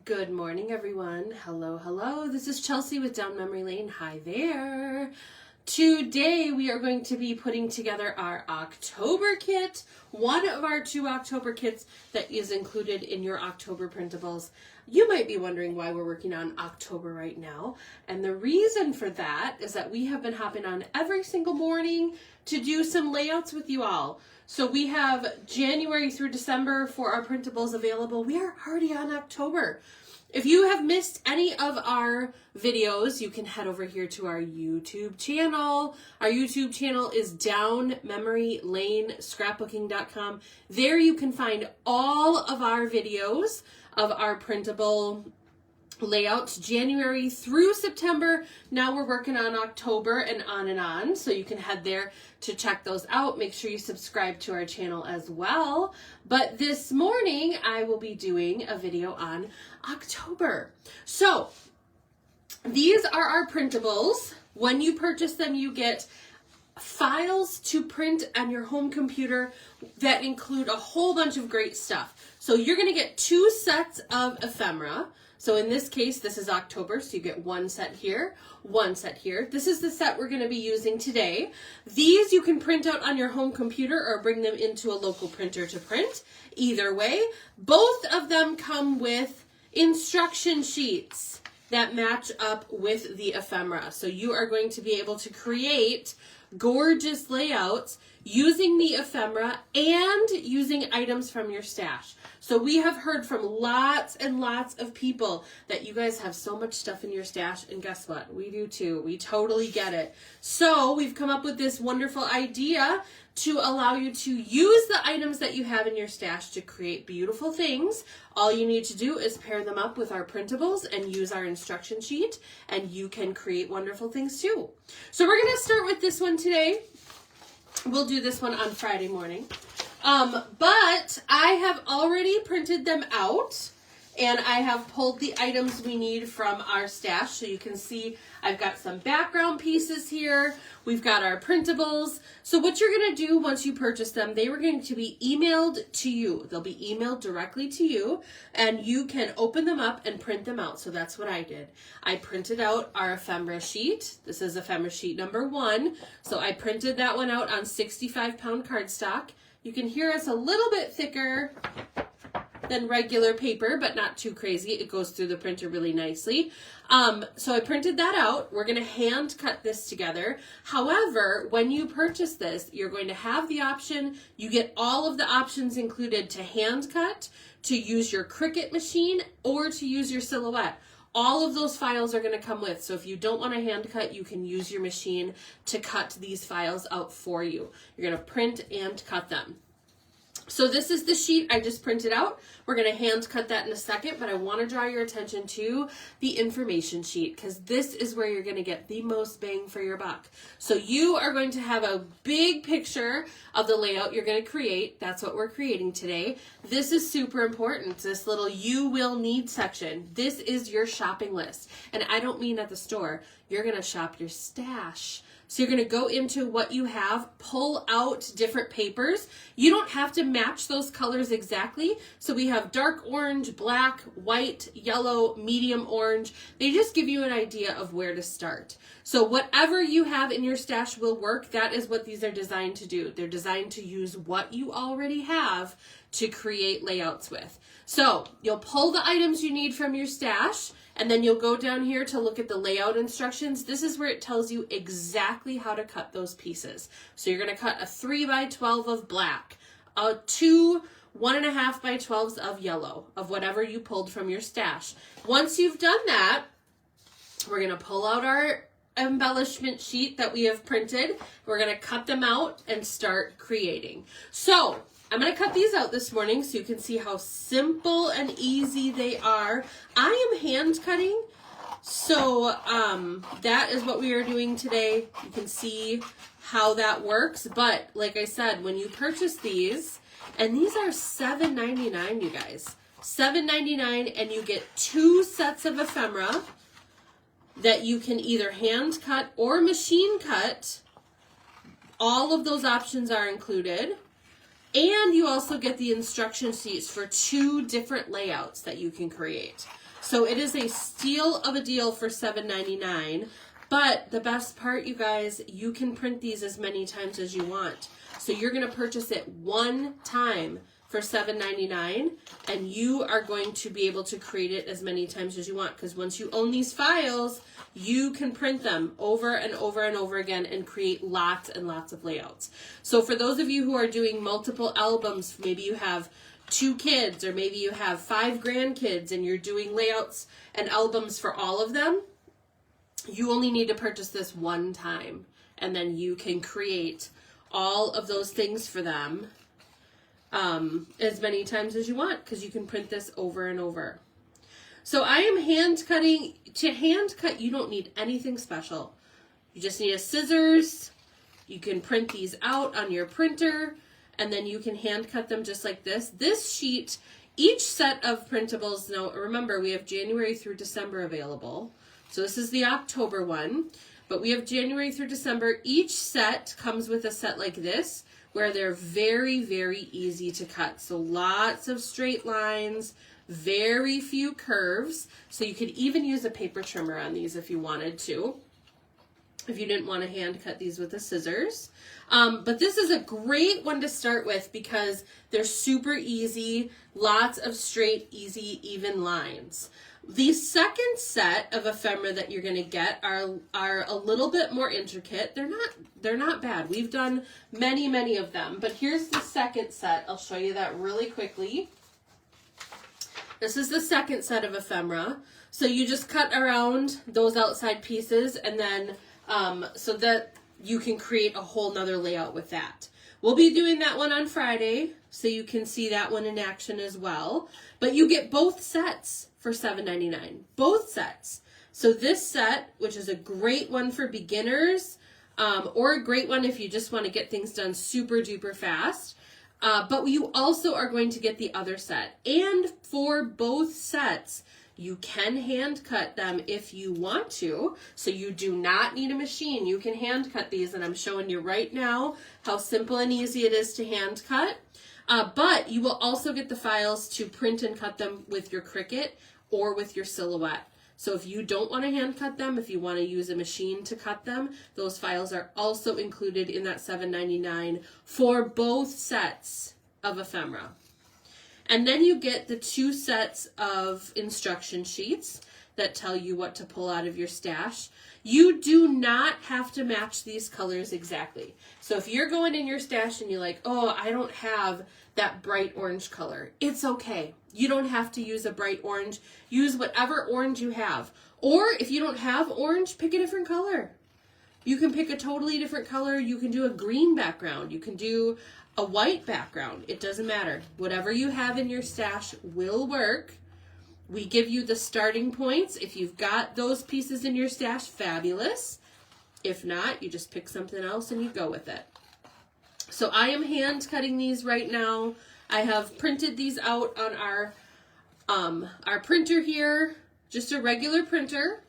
Good morning, everyone. Hello. This is Chelsea with Down Memory Lane. Hi there. Today we are going to be putting together our October kit, one of our 2 October kits that is included in your October printables. You might be wondering why we're working on October right now, and the reason for that is that we have been hopping on every single morning to do some layouts with you all. So we have January through December for our printables available. We are already on October. If you have missed any of our videos, you can head over here to our YouTube channel. Our YouTube channel is Down Memory Lane Scrapbooking.com. There you can find all of our videos of our printable layouts, January through September. Now we're working on October and on. So you can head there to check those out. Make sure you subscribe to our channel as well. But this morning I will be doing a video on October. So these are our printables. When you purchase them, you get files to print on your home computer that include a whole bunch of great stuff. So you're going to get 2 sets of ephemera. So in this case, this is October, so you get 1 set here, 1 set here. This is the set we're going to be using today. These you can print out on your home computer or bring them into a local printer to print. Either way, both of them come with instruction sheets that match up with the ephemera. So you are going to be able to create gorgeous layouts using the ephemera and using items from your stash. So we have heard from lots and lots of people that you guys have so much stuff in your stash, and guess what? We do too. We totally get it. So we've come up with this wonderful idea to allow you to use the items that you have in your stash to create beautiful things. All you need to do is pair them up with our printables and use our instruction sheet, and you can create wonderful things too. So we're going to start with this one today. We'll do this one on Friday morning. But I have already printed them out, and I have pulled the items we need from our stash. So you can see I've got some background pieces here. We've got our printables. So what you're going to do once you purchase them, they were going to be emailed to you. They'll be emailed directly to you, and you can open them up and print them out. So that's what I did. I printed out our ephemera sheet. This is ephemera sheet number 1. So I printed that one out on 65-pound cardstock. You can hear it's a little bit thicker than regular paper, but not too crazy. It goes through the printer really nicely. So I printed that out. We're going to hand cut this together. However, when you purchase this, you're going to have the option, you get all of the options included to hand cut, to use your Cricut machine, or to use your Silhouette. All of those files are going to come with. So if you don't want to hand cut, you can use your machine to cut these files out for you. You're going to print and cut them. So this is the sheet I just printed out. We're going to hand cut that in a second, but I want to draw your attention to the information sheet because this is where you're going to get the most bang for your buck. So you are going to have a big picture of the layout you're going to create. That's what we're creating today. This is super important. This little you will need section. This is your shopping list. And I don't mean at the store. You're going to shop your stash. So you're going to go into what you have, pull out different papers. You don't have to match those colors exactly. So we have dark orange, black, white, yellow, medium orange. They just give you an idea of where to start. So whatever you have in your stash will work. That is what these are designed to do. They're designed to use what you already have to create layouts with. So you'll pull the items you need from your stash, and then you'll go down here to look at the layout instructions. This is where it tells you exactly how to cut those pieces. So you're going to cut a 3x12 of black, a 2 1.5x12s of yellow, of whatever you pulled from your stash. Once you've done that, we're going to pull out our embellishment sheet that we have printed. We're going to cut them out and start creating. So I'm going to cut these out this morning so you can see how simple and easy they are. I am hand cutting, so that is what we are doing today. You can see how that works, but like I said, when you purchase these, and these are $7.99, you guys, $7.99, and you get 2 sets of ephemera that you can either hand cut or machine cut. All of those options are included. And you also get the instruction sheets for 2 different layouts that you can create. So it is a steal of a deal for $7.99. But the best part, you guys, you can print these as many times as you want. So you're going to purchase it one time for $7.99, and you are going to be able to create it as many times as you want, because once you own these files, you can print them over and over and over again and create lots and lots of layouts. So for those of you who are doing multiple albums, maybe you have 2 kids or maybe you have 5 grandkids and you're doing layouts and albums for all of them, you only need to purchase this one time, and then you can create all of those things for them as many times as you want, because you can print this over and over. So I am hand cutting. To hand cut, you don't need anything special. You just need a scissors. You can print these out on your printer, and then you can hand cut them just like this. This sheet, each set of printables, now remember we have January through December available. So this is the October one, but we have January through December. Each set comes with a set like this, where they're very, very easy to cut. So lots of straight lines, very few curves. So you could even use a paper trimmer on these if you wanted to, if you didn't want to hand cut these with the scissors. But this is a great one to start with because they're super easy, lots of straight, easy, even lines. The second set of ephemera that you're going to get are a little bit more intricate. They're not bad. We've done many of them. But here's the second set. I'll show you that really quickly. This is the second set of ephemera. So you just cut around those outside pieces, and then so that you can create a whole nother layout with that. We'll be doing that one on Friday, so you can see that one in action as well. But you get both sets for $7.99. Both sets. So this set, which is a great one for beginners, or a great one if you just want to get things done super duper fast. But you also are going to get the other set. And for both sets, you can hand cut them if you want to. So you do not need a machine. You can hand cut these, and I'm showing you right now how simple and easy it is to hand cut. But you will also get the files to print and cut them with your Cricut or with your Silhouette. So if you don't want to hand cut them, if you want to use a machine to cut them, those files are also included in that $7.99 for both sets of ephemera. And then you get the 2 sets of instruction sheets that tell you what to pull out of your stash. You do not have to match these colors exactly. So if you're going in your stash and you're like, oh, I don't have that bright orange color, it's okay. You don't have to use a bright orange. Use whatever orange you have. Or if you don't have orange, pick a different color. You can pick a totally different color. You can do a green background. You can do a white background. It doesn't matter. Whatever you have in your stash will work. We give you the starting points. If you've got those pieces in your stash, fabulous. If not, you just pick something else and you go with it. So I am hand cutting these right now. I have printed these out on our printer here, just a regular printer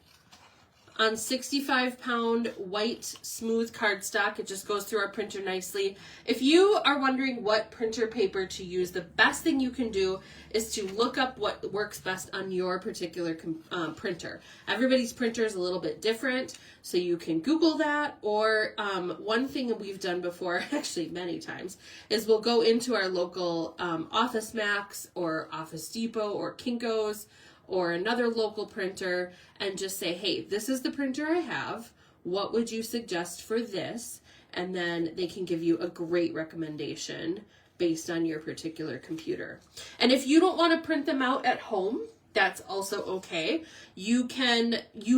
on 65-pound white smooth cardstock. It just goes through our printer nicely. If you are wondering what printer paper to use, the best thing you can do is to look up what works best on your particular printer. Everybody's printer is a little bit different, so you can Google that. Or one thing that we've done before, actually many times, is we'll go into our local Office Max or Office Depot or Kinko's or another local printer and just say, hey, this is the printer I have. What would you suggest for this? And then they can give you a great recommendation based on your particular computer. And if you don't want to print them out at home, that's also okay. You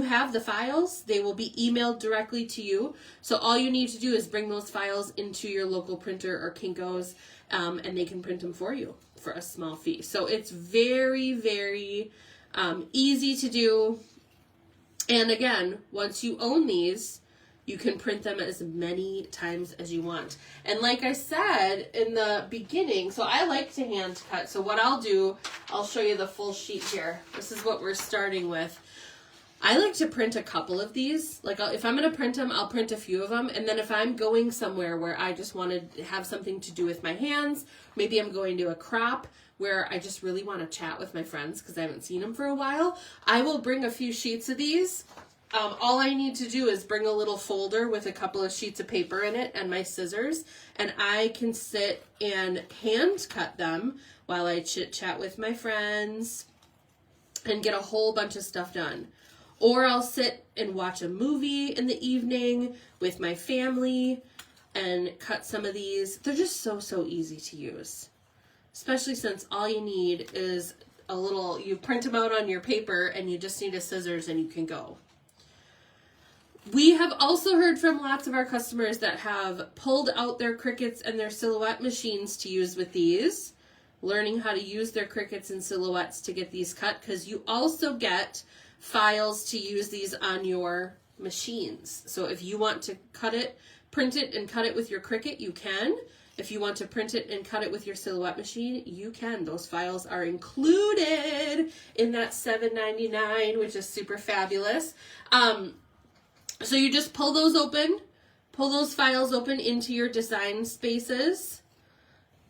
have the files. They will be emailed directly to you. So all you need to do is bring those files into your local printer or Kinko's, and they can print them for you for a small fee. So it's very, very easy to do. And again, once you own these, you can print them as many times as you want. And like I said in the beginning, so I like to hand cut. So what I'll do, I'll show you the full sheet here. This is what we're starting with. I like to print a couple of these. Like if I'm going to print them, I'll print a few of them. And then if I'm going somewhere where I just want to have something to do with my hands, maybe I'm going to a crop where I just really want to chat with my friends because I haven't seen them for a while, I will bring a few sheets of these. All I need to do is bring a little folder with a couple of sheets of paper in it and my scissors, and I can sit and hand cut them while I chit chat with my friends and get a whole bunch of stuff done. Or I'll sit and watch a movie in the evening with my family and cut some of these. They're just so easy to use, especially since all you need is a little, you print them out on your paper and you just need a scissors and you can go. We have also heard from lots of our customers that have pulled out their Cricuts and their Silhouette machines to use with these, learning how to use their Cricuts and Silhouettes to get these cut, because you also get files to use these on your machines. So if you want to cut it, print it and cut it with your Cricut, you can. If you want to print it and cut it with your Silhouette machine, you can. Those files are included in that $7.99, which is super fabulous. So you just pull those open, pull those files open into your design spaces,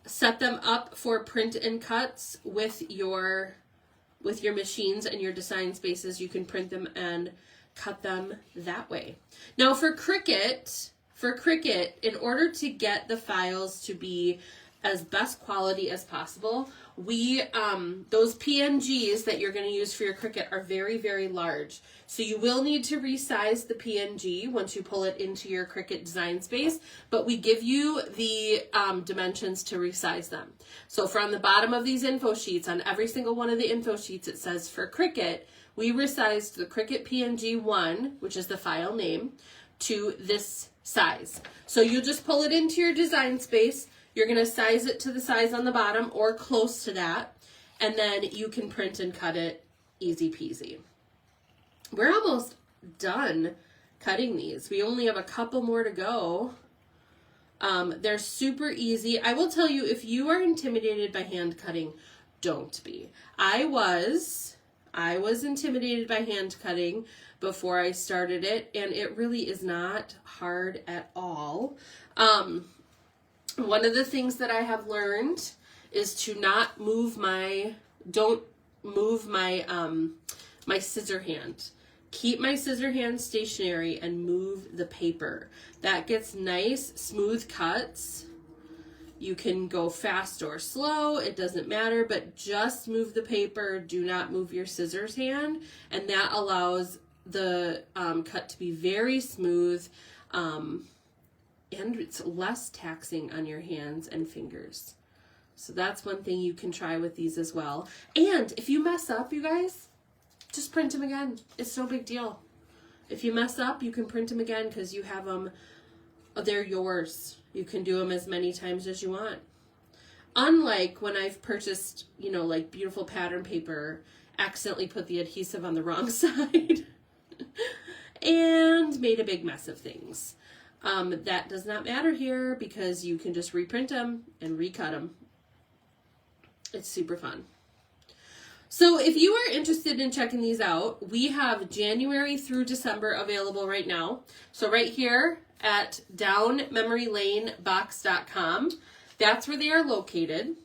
set them up for print and cuts with your machines and your design spaces. You can print them and cut them that way. Now for Cricut, in order to get the files to be as best quality as possible, those PNGs that you're going to use for your Cricut are very large. So you will need to resize the PNG once you pull it into your Cricut design space, but we give you the dimensions to resize them. So from the bottom of these info sheets, on every single one of the info sheets, it says for Cricut, we resized the Cricut PNG 1, which is the file name, to this size. So you just pull it into your design space. You're going to size it to the size on the bottom or close to that, and then you can print and cut it easy peasy. We're almost done cutting these. We only have a couple more to go. They're super easy. I will tell you, if you are intimidated by hand cutting, don't be. I was intimidated by hand cutting before I started it, and it really is not hard at all. One of the things that I have learned is to not move my my scissor hand. Keep my scissor hand stationary and move the paper. That gets nice, smooth cuts. You can go fast or slow, it doesn't matter, but just move the paper. Do not move your scissors hand, and that allows the cut to be very smooth, and it's less taxing on your hands and fingers. So that's one thing you can try with these as well. And if you mess up, you guys, just print them again. It's no big deal. If you mess up, you can print them again because you have them. They're yours. You can do them as many times as you want. Unlike when I've purchased, like beautiful pattern paper, accidentally put the adhesive on the wrong side and made a big mess of things. That does not matter here because you can just reprint them and recut them. It's super fun. So if you are interested in checking these out, we have January through December available right now. So right here at downmemorylanebox.com, that's where they are located.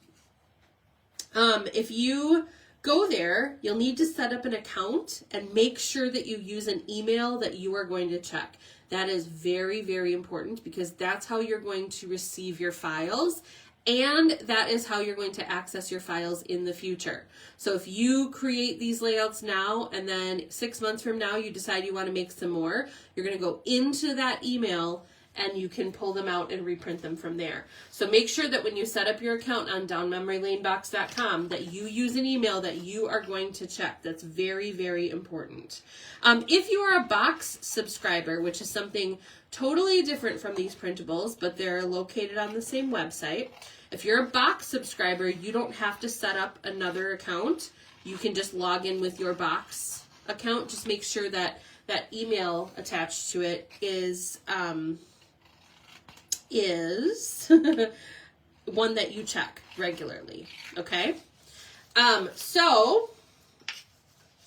If you go there, you'll need to set up an account and make sure that you use an email that you are going to check. That is very important because that's how you're going to receive your files, and that is how you're going to access your files in the future. So if you create these layouts now and then 6 months from now you decide you want to make some more, you're going to go into that email and you can pull them out and reprint them from there. So make sure that when you set up your account on downmemorylanebox.com that you use an email that you are going to check. That's very important. If you are a box subscriber, which is something totally different from these printables, but they're located on the same website. If you're a box subscriber, you don't have to set up another account. You can just log in with your box account. Just make sure that that email attached to it is one that you check regularly, okay? So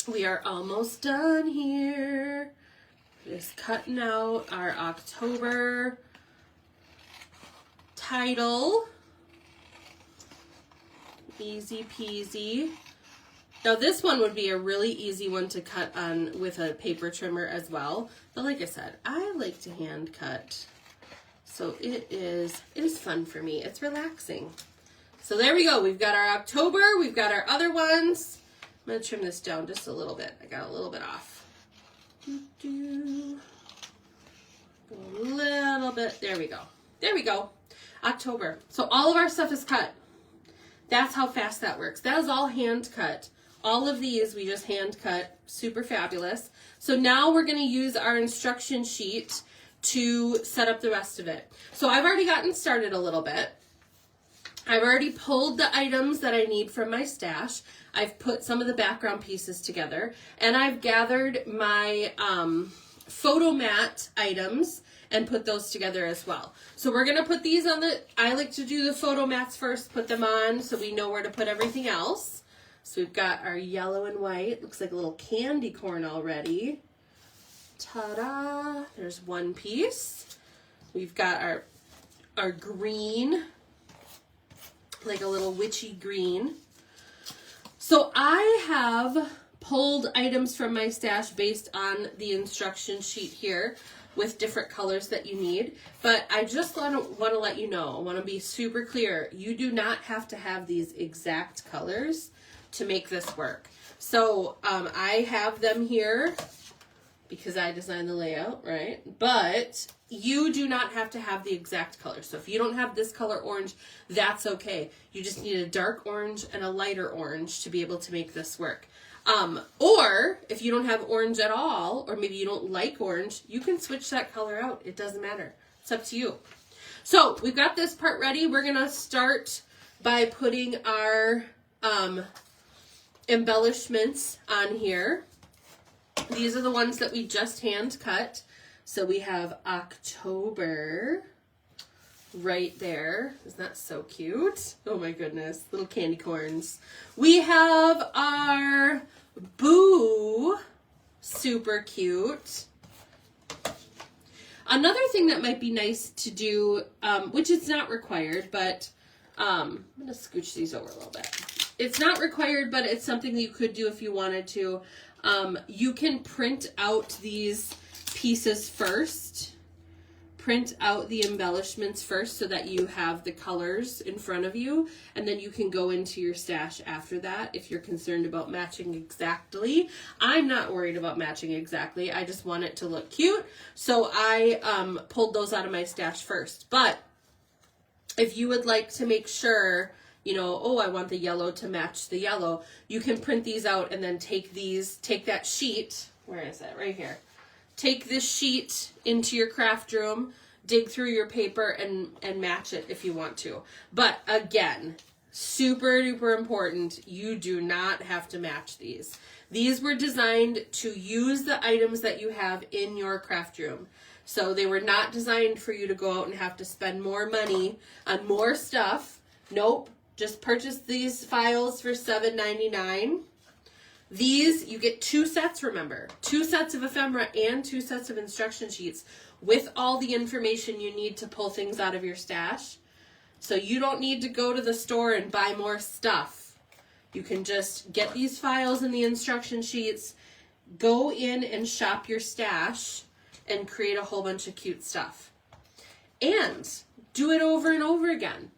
We are almost done here. Just cutting out our October title. Easy peasy. Now this one would be a really easy one to cut on with a paper trimmer as well. But like I said, I like to hand cut. So it is fun for me. It's relaxing. So there we go. We've got our October. We've got our other ones. I'm going to trim this down just a little bit. I got a little bit off. A little bit. There we go. There we go. October. So all of our stuff is cut. That's how fast that works. That is all hand cut. All of these we just hand cut. Super fabulous. So now we're going to use our instruction sheet to set up the rest of it. So I've already gotten started a little bit. I've already pulled the items that I need from my stash. I've put some of the background pieces together, and I've gathered my photo mat items and put those together as well. So we're gonna put these on the, I like to do the photo mats first, put them on so we know where to put everything else. So we've got our yellow and white, looks like a little candy corn already. Ta-da, there's one piece. We've got our green, like a little witchy green. So I have pulled items from my stash based on the instruction sheet here with different colors that you need. But I just want to let you know, I want to be super clear, you do not have to have these exact colors to make this work. So I have them here because I designed the layout, right? But you do not have to have the exact color. So if you don't have this color orange, that's okay. You just need a dark orange and a lighter orange to be able to make this work. Or if you don't have orange at all, or maybe you don't like orange, you can switch that color out. It doesn't matter. It's up to you. So we've got this part ready. We're going to start by putting our embellishments on here. These are the ones that we just hand cut. So we have October right there. Isn't that so cute? Oh my goodness, little candy corns. We have our Boo, super cute. Another thing that might be nice to do, which is not required, but I'm going to scooch these over a little bit. It's not required, but it's something that you could do if you wanted to. You can print out these pieces first. Print out the embellishments first so that you have the colors in front of you, and then you can go into your stash after that if you're concerned about matching exactly. I'm not worried about matching exactly. I just want it to look cute. So I pulled those out of my stash first. But if you would like to make sure, you know, oh, I want the yellow to match the yellow, you can print these out and then take that sheet, where is it? Right here. Take this sheet into your craft room, dig through your paper, and match it if you want to. But again, super duper important, you do not have to match these. These were designed to use the items that you have in your craft room. So they were not designed for you to go out and have to spend more money on more stuff. Nope, just purchase these files for $7.99. These, you get 2 sets, remember. 2 sets of ephemera and 2 sets of instruction sheets with all the information you need to pull things out of your stash. So you don't need to go to the store and buy more stuff. You can just get these files and the instruction sheets, go in and shop your stash, and create a whole bunch of cute stuff. And do it over and over again.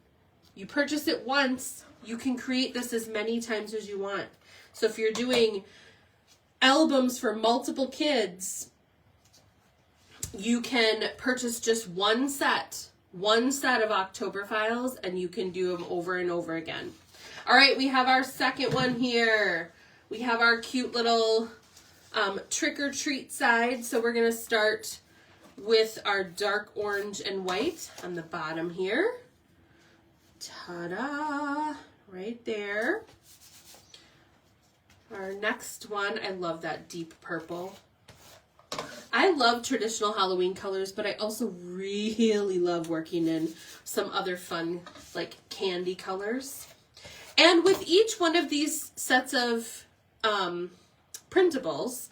You purchase it once, you can create this as many times as you want. So if you're doing albums for multiple kids, you can purchase just one set of October files, and you can do them over and over again. All right, we have our second one here. We have our cute little trick or treat side. So we're going to start with our dark orange and white on the bottom here. Ta-da! Right there. Our next one, I love that deep purple. I love traditional Halloween colors, but I also really love working in some other fun, like candy colors. And with each one of these sets of Printables,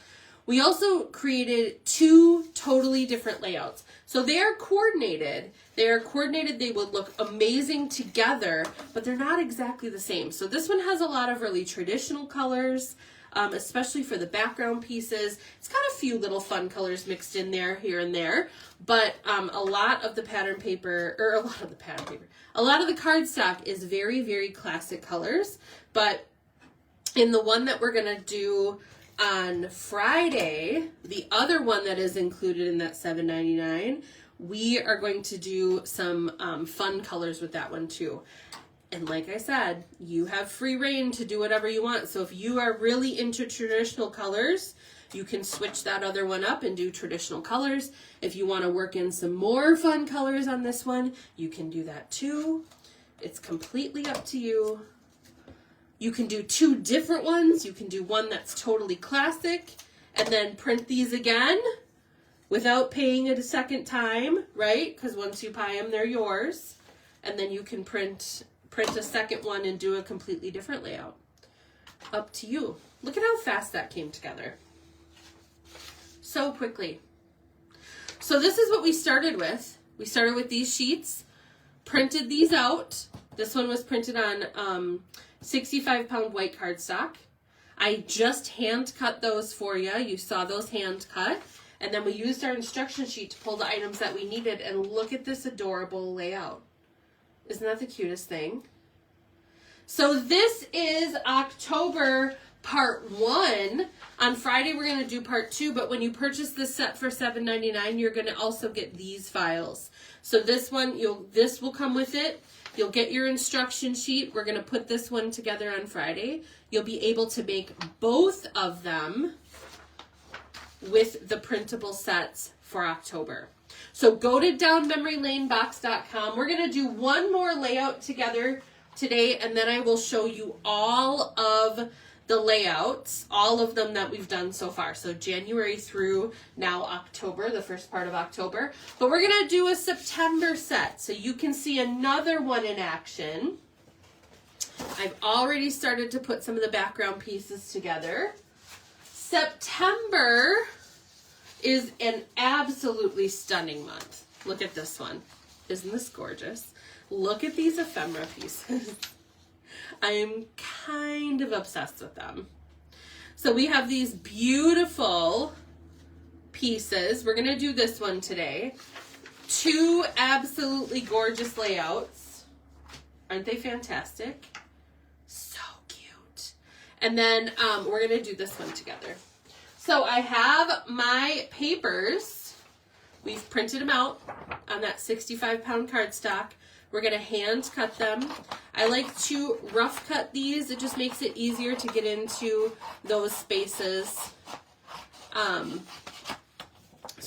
we also created 2 totally different layouts. So they are coordinated. They would look amazing together, but they're not exactly the same. So this one has a lot of really traditional colors, especially for the background pieces. It's got a few little fun colors mixed in there, here and there, but a lot of the cardstock is very, very classic colors. But in the one that we're gonna do on Friday, the other one that is included in that $7.99, we are going to do some fun colors with that one too. And like I said, you have free reign to do whatever you want. So if you are really into traditional colors, you can switch that other one up and do traditional colors. If you want to work in some more fun colors on this one, you can do that too. It's completely up to you. You can do 2 different ones. You can do one that's totally classic and then print these again without paying it a second time, right? Because once you buy them, they're yours. And then you can print a second one and do a completely different layout. Up to you. Look at how fast that came together. So quickly. So this is what we started with. We started with these sheets, printed these out. This one was printed on 65-pound white cardstock. I just hand cut those for you. You saw those hand cut. And then we used our instruction sheet to pull the items that we needed. And look at this adorable layout. Isn't that the cutest thing? So this is October part 1. On Friday, we're going to do part 2. But when you purchase this set for $7.99, you're going to also get these files. So this one, this will come with it. You'll get your instruction sheet. We're going to put this one together on Friday. You'll be able to make both of them with the printable sets for October. So go to downmemorylanebox.com. We're going to do one more layout together today, and then I will show you all of the layouts, all of them that we've done so far. So January through now October, the first part of October. But we're going to do a September set so you can see another one in action. I've already started to put some of the background pieces together. September is an absolutely stunning month. Look at this one. Isn't this gorgeous? Look at these ephemera pieces. I'm kind of obsessed with them. So we have these beautiful pieces. We're going to do this one today. 2 absolutely gorgeous layouts. Aren't they fantastic? So cute. And then we're going to do this one together. So I have my papers. We've printed them out on that 65-pound cardstock. We're going to hand cut them. I like to rough cut these. It just makes it easier to get into those spaces. So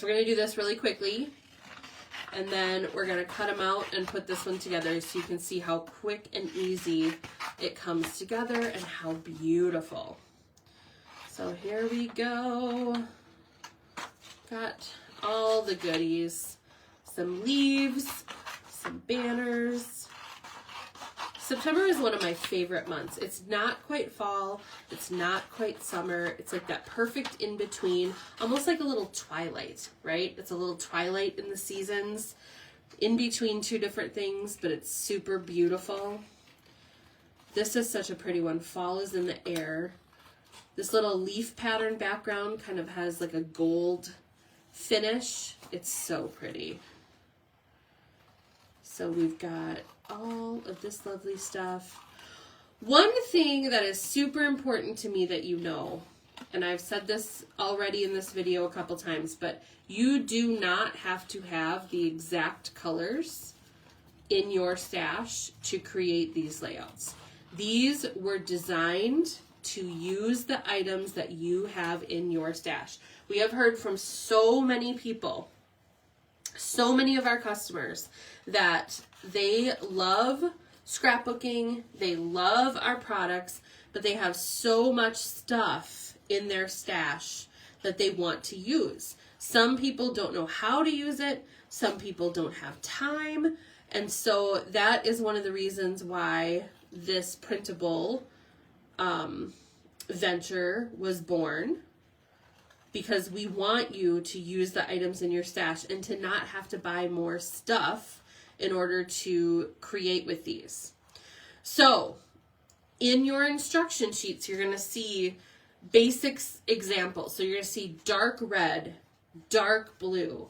we're going to do this really quickly. And then we're going to cut them out and put this one together so you can see how quick and easy it comes together and how beautiful. So here we go. Got all the goodies. Some leaves. Some banners. September is one of my favorite months. It's not quite fall. It's not quite summer. It's like that perfect in between, almost like a little twilight, right? It's a little twilight in the seasons, in between 2 different things, but it's super beautiful. This is such a pretty one. Fall is in the air. This little leaf pattern background kind of has like a gold finish. It's so pretty. So we've got all of this lovely stuff. One thing that is super important to me that you know, and I've said this already in this video a couple times, but you do not have to have the exact colors in your stash to create these layouts. These were designed to use the items that you have in your stash. We have heard from so many people, so many of our customers, that they love scrapbooking, they love our products, but they have so much stuff in their stash that they want to use. Some people don't know how to use it, some people don't have time, and so that is one of the reasons why this printable venture was born, because we want you to use the items in your stash and to not have to buy more stuff in order to create with these. So in your instruction sheets, you're going to see basics examples. So you're going to see dark red, dark blue,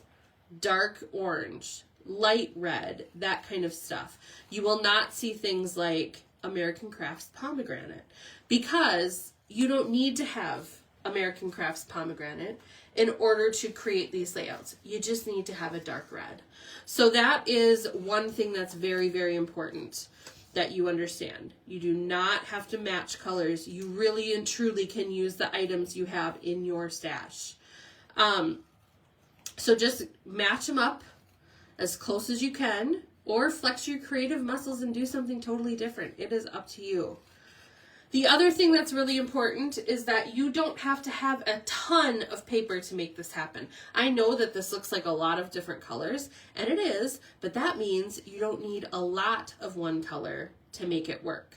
dark orange, light red, that kind of stuff. You will not see things like American Crafts pomegranate, because you don't need to have American Crafts pomegranate in order to create these layouts. You just need to have a dark red. So that is one thing that's very, very important that you understand. You do not have to match colors. You really and truly can use the items you have in your stash. So just match them up as close as you can, or flex your creative muscles and do something totally different. It is up to you. The other thing that's really important is that you don't have to have a ton of paper to make this happen. I know that this looks like a lot of different colors, and it is, but that means you don't need a lot of one color to make it work.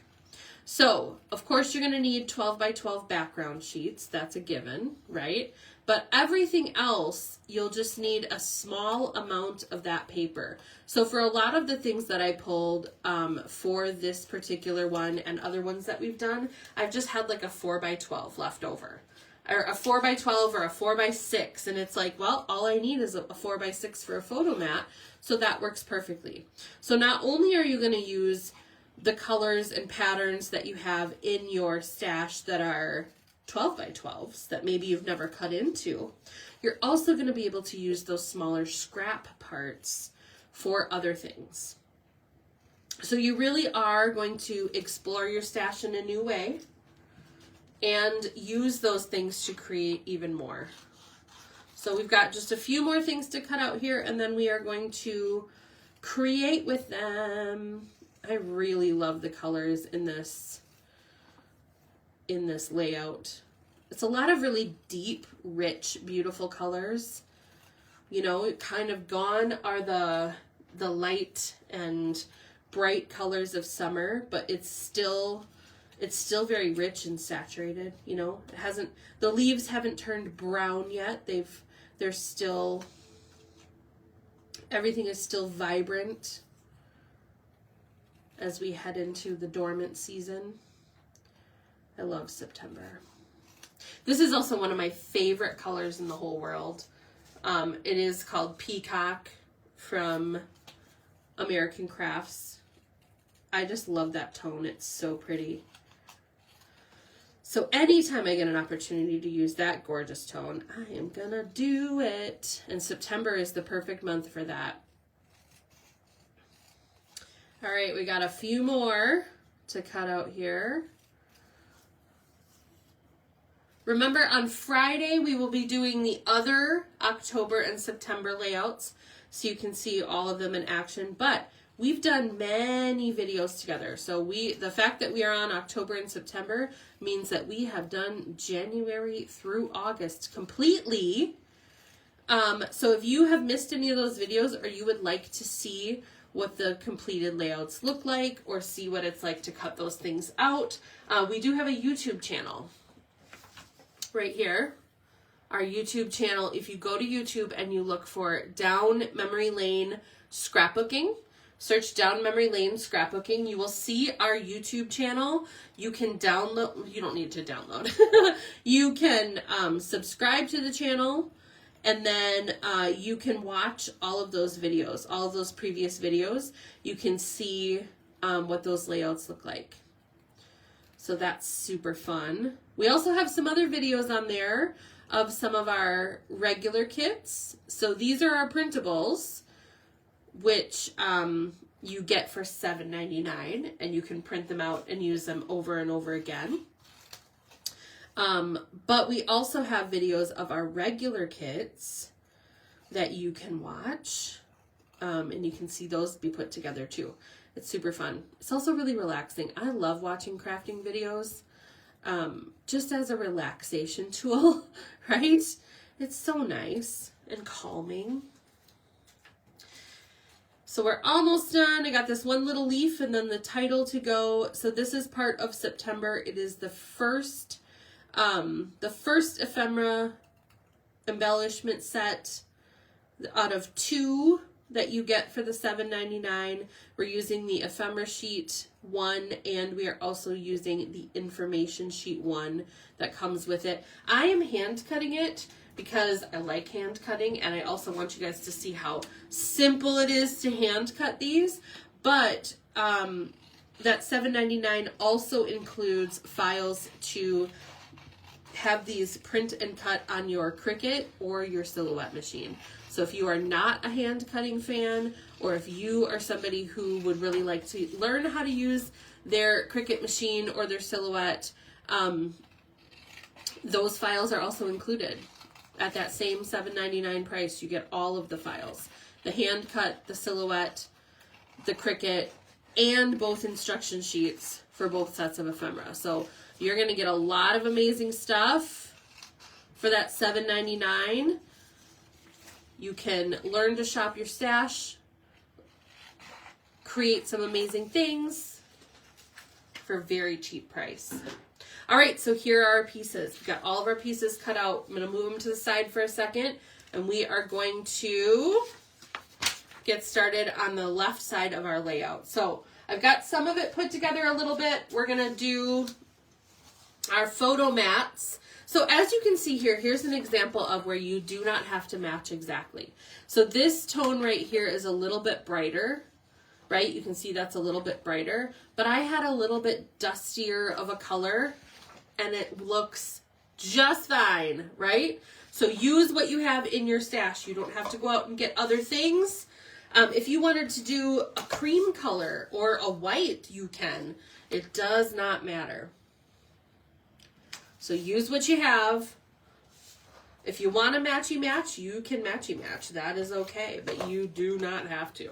So, of course, you're going to need 12 by 12 background sheets. That's a given, right? But everything else, you'll just need a small amount of that paper. So for a lot of the things that I pulled for this particular one and other ones that we've done, I've just had like a 4 by 12 left over. Or a 4 by 12 or a 4 by 6. And it's like, well, all I need is a 4 by 6 for a photo mat. So that works perfectly. So not only are you going to use the colors and patterns that you have in your stash that are 12 by 12s that maybe you've never cut into, you're also going to be able to use those smaller scrap parts for other things. So you really are going to explore your stash in a new way and use those things to create even more. So we've got just a few more things to cut out here, and then we are going to create with them. I really love the colors in this layout. It's a lot of really deep, rich, beautiful colors. You know, kind of gone are the light and bright colors of summer, but it's still very rich and saturated. You know, the leaves haven't turned brown yet. Everything is still vibrant as we head into the dormant season. I love September. This is also one of my favorite colors in the whole world. It is called Peacock from American Crafts. I just love that tone. It's so pretty. So anytime I get an opportunity to use that gorgeous tone, I am gonna do it. And September is the perfect month for that. All right, we got a few more to cut out here. Remember, on Friday, we will be doing the other October and September layouts, so you can see all of them in action. But we've done many videos together. So the fact that we are on October and September means that we have done January through August completely. So if you have missed any of those videos, or you would like to see what the completed layouts look like, or see what it's like to cut those things out, we do have a YouTube channel right here. Our YouTube channel, if you go to YouTube and you look for Down Memory Lane Scrapbooking, search Down Memory Lane Scrapbooking, you will see our YouTube channel. You can download, you don't need to download, you can subscribe to the channel, and then you can watch all of those videos, all of those previous videos. You can see what those layouts look like. So that's super fun. We also have some other videos on there of some of our regular kits. So these are our printables, which you get for $7.99, and you can print them out and use them over and over again. But we also have videos of our regular kits that you can watch, and you can see those be put together too. It's super fun. It's also really relaxing. I love watching crafting videos, just as a relaxation tool, right? It's so nice and calming. So we're almost done. I got this one little leaf and then the title to go. So this is part of September. It is the first the first ephemera embellishment set out of 2 that you get for the $7.99. We're using the ephemera sheet 1, and we are also using the information sheet 1 that comes with it. I am hand cutting it because I like hand cutting, and I also want you guys to see how simple it is to hand cut these. But that $7.99 also includes files to have these print and cut on your Cricut or your Silhouette machine. So if you are not a hand cutting fan, or if you are somebody who would really like to learn how to use their Cricut machine or their Silhouette, those files are also included. At that same $7.99 price, you get all of the files. The hand cut, the Silhouette, the Cricut, and both instruction sheets for both sets of ephemera. So you're going to get a lot of amazing stuff for that $7.99. You can learn to shop your stash, create some amazing things for a very cheap price. All right, so here are our pieces. We've got all of our pieces cut out. I'm going to move them to the side for a second, and we are going to get started on the left side of our layout. So I've got some of it put together a little bit. We're going to do our photo mats. So as you can see here, here's an example of where you do not have to match exactly. So this tone right here is a little bit brighter, right? You can see that's a little bit brighter, but I had a little bit dustier of a color, and it looks just fine, right? So use what you have in your stash. You don't have to go out and get other things. If you wanted to do a cream color or a white, you can. It does not matter. So use what you have. If you want to matchy match, you can matchy match. That is okay, but you do not have to.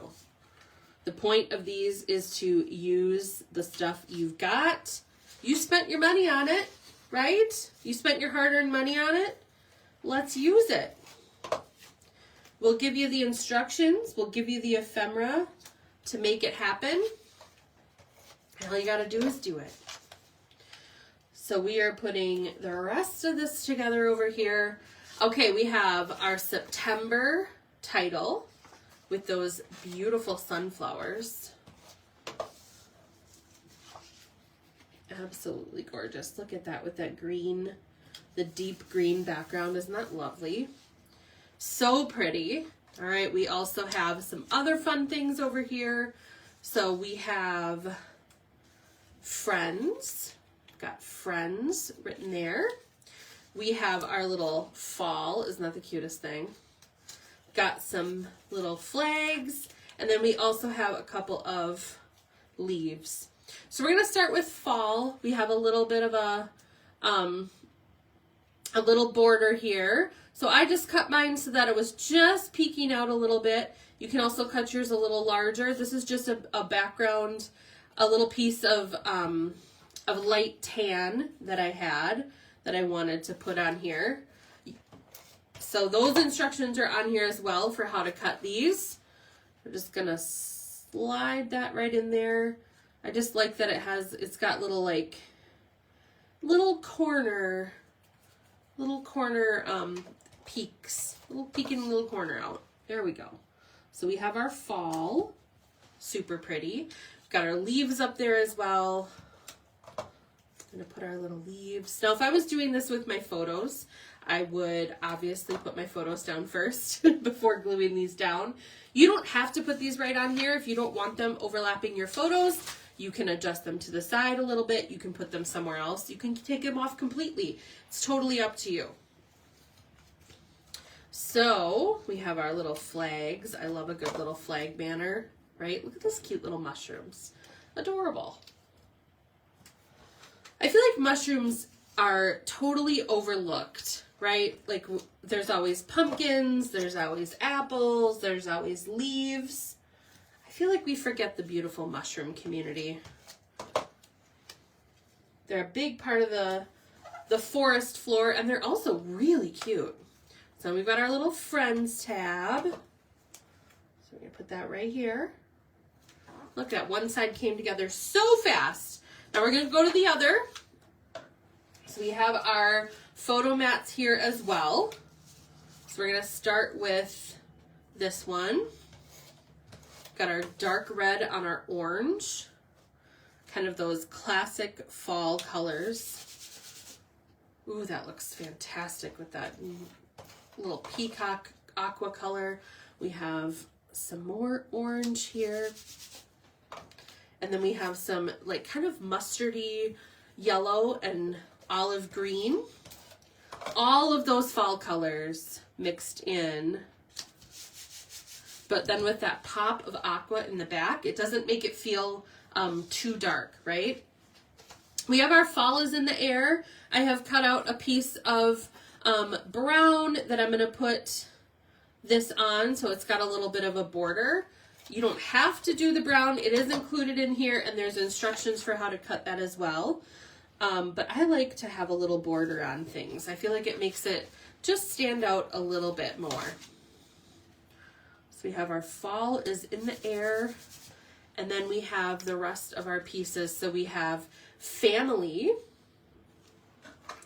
The point of these is to use the stuff you've got. You spent your money on it, right? You spent your hard-earned money on it. Let's use it. We'll give you the instructions. We'll give you the ephemera to make it happen. And all you got to do is do it. So we are putting the rest of this together over here. Okay, we have our September title with those beautiful sunflowers. Absolutely gorgeous. Look at that with that green, the deep green background. Isn't that lovely? So pretty. All right, we also have some other fun things over here. So we have friends. Got friends written there. We have our little fall. Isn't that the cutest thing? Got some little flags. And then we also have a couple of leaves. So we're going to start with fall. We have a little bit of a little border here. So I just cut mine so that it was just peeking out a little bit. You can also cut yours a little larger. This is just a background, a little piece of light tan that I had that I wanted to put on here. So those instructions are on here as well for how to cut these. I'm just gonna slide that right in there. I just like that it's got little like little corner peaks, peeking little corner out. There we go. So we have our fall, super pretty. We've got our leaves up there as well. I'm gonna put our little leaves. Now, if I was doing this with my photos, I would obviously put my photos down first before gluing these down. You don't have to put these right on here. If you don't want them overlapping your photos, you can adjust them to the side a little bit. You can put them somewhere else. You can take them off completely. It's totally up to you. So we have our little flags. I love a good little flag banner, right? Look at those cute little mushrooms. Adorable. I feel like mushrooms are totally overlooked, right? Like there's always pumpkins, there's always apples, there's always leaves. I feel like we forget the beautiful mushroom community. They're a big part of the forest floor, and they're also really cute. So we've got our little friends tab. So we're gonna put that right here. Look, that one side came together so fast. Now we're gonna go to the other. So we have our photo mats here as well. So we're going to start with this one. Got our dark red on our orange. Kind of those classic fall colors. Ooh, that looks fantastic with that little peacock aqua color. We have some more orange here. And then we have some like kind of mustardy yellow and olive green. All of those fall colors mixed in. But then with that pop of aqua in the back, it doesn't make it feel too dark, right? We have our fall is in the air. I have cut out a piece of brown that I'm going to put this on, so it's got a little bit of a border. You don't have to do the brown. It is included in here, and there's instructions for how to cut that as well. But I like to have a little border on things. I feel like it makes it just stand out a little bit more. So we have our fall is in the air, and then we have the rest of our pieces. So we have family.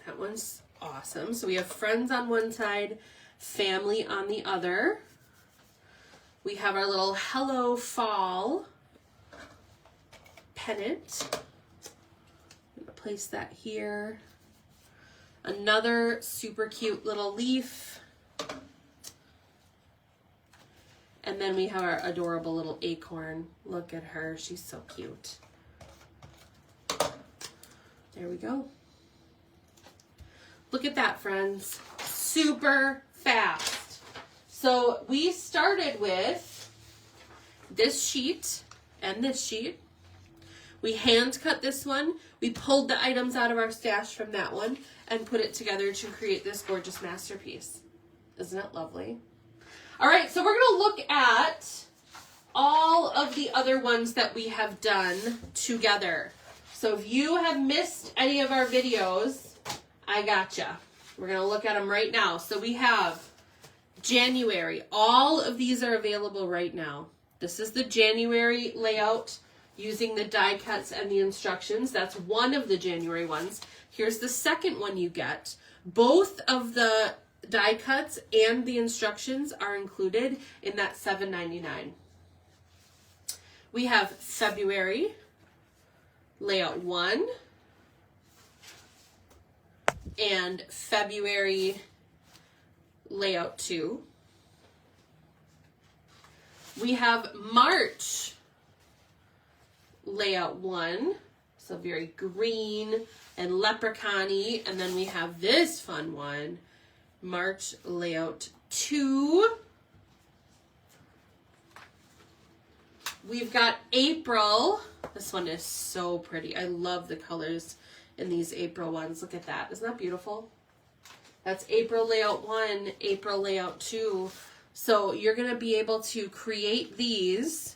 That one's awesome. So we have friends on one side, family on the other. We have our little hello fall pennant. I'm gonna place that here. Another super cute little leaf. And then we have our adorable little acorn. Look at her, she's so cute. There we go. Look at that, friends. Super fast. So we started with this sheet and this sheet. We hand cut this one. We pulled the items out of our stash from that one and put it together to create this gorgeous masterpiece. Isn't it lovely? All right, so we're going to look at all of the other ones that we have done together. So if you have missed any of our videos, I gotcha. We're going to look at them right now. So we have January. All of these are available right now. This is the January layout using the die cuts and the instructions. That's one of the January ones. Here's the second one you get. Both of the die cuts and the instructions are included in that $7.99. We have February layout 1 and February layout 2. We have March layout 1, so very green and leprechaun-y, and then we have this fun one, March layout 2. We've got April. This one is so pretty. I love the colors in these April ones. Look at that. Isn't that beautiful? That's April layout 1, April layout 2. So you're going to be able to create these,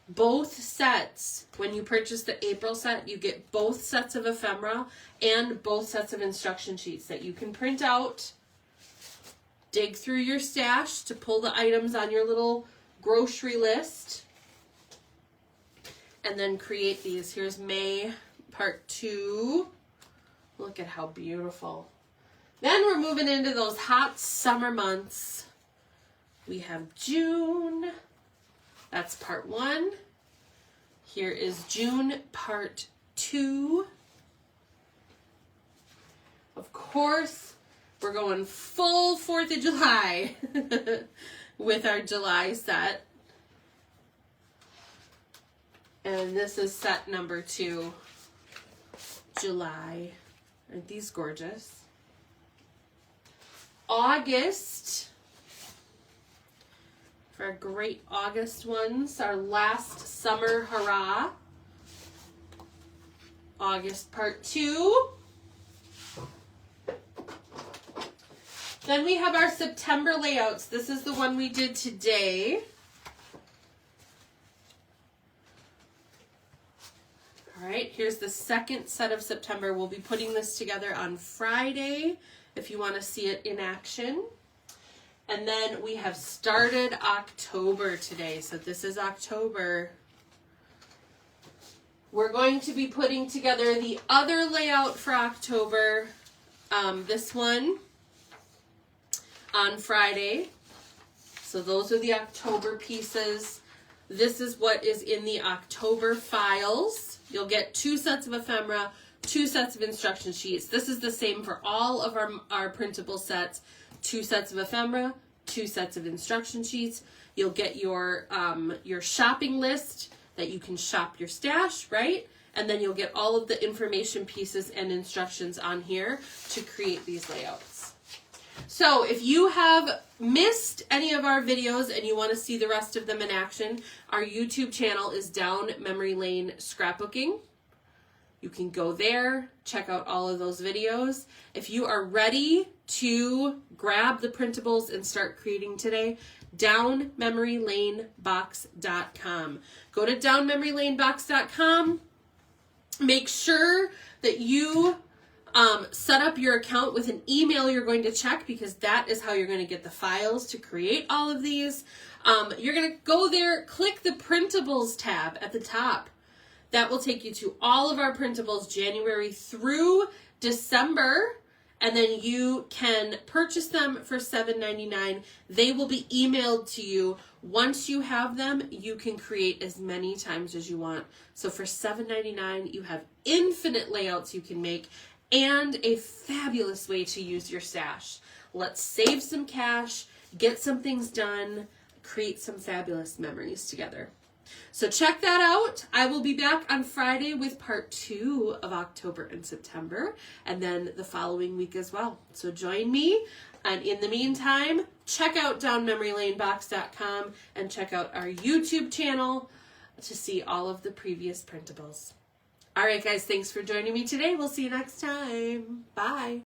both sets. When you purchase the April set, you get both sets of ephemera and both sets of instruction sheets that you can print out, dig through your stash to pull the items on your little grocery list, and then create these. Here's May part 2. Look at how beautiful. Then we're moving into those hot summer months. We have June. That's part 1. Here is June part 2. Of course, we're going full 4th of July with our July set. And this is set number 2, July. Aren't these gorgeous? August, for our great August ones, our last summer hurrah. August part 2. Then we have our September layouts. This is the one we did today. All right, here's the second set of September. We'll be putting this together on Friday if you want to see it in action. And then we have started October today. So this is October. We're going to be putting together the other layout for October this one on Friday. So those are the October pieces. This is what is in the October files. You'll get 2 sets of ephemera, 2 sets of instruction sheets. This is the same for all of our printable sets. 2 sets of ephemera, 2 sets of instruction sheets. You'll get your shopping list that you can shop your stash, right? And then you'll get all of the information pieces and instructions on here to create these layouts. So if you have missed any of our videos and you want to see the rest of them in action, our YouTube channel is Down Memory Lane Scrapbooking. You can go there, check out all of those videos. If you are ready to grab the printables and start creating today, downmemorylanebox.com. Go to downmemorylanebox.com. Make sure that you set up your account with an email you're going to check, because that is how you're going to get the files to create all of these. You're going to go there, click the Printables tab at the top. That will take you to all of our printables January through December, and then you can purchase them for $7.99. They will be emailed to you. Once you have them, you can create as many times as you want. So for $7.99, you have infinite layouts you can make and a fabulous way to use your stash. Let's save some cash, get some things done, create some fabulous memories together. So check that out. I will be back on Friday with part 2 of October and September, and then the following week as well. So join me. And in the meantime, check out downmemorylanebox.com and check out our YouTube channel to see all of the previous printables. All right, guys, thanks for joining me today. We'll see you next time. Bye.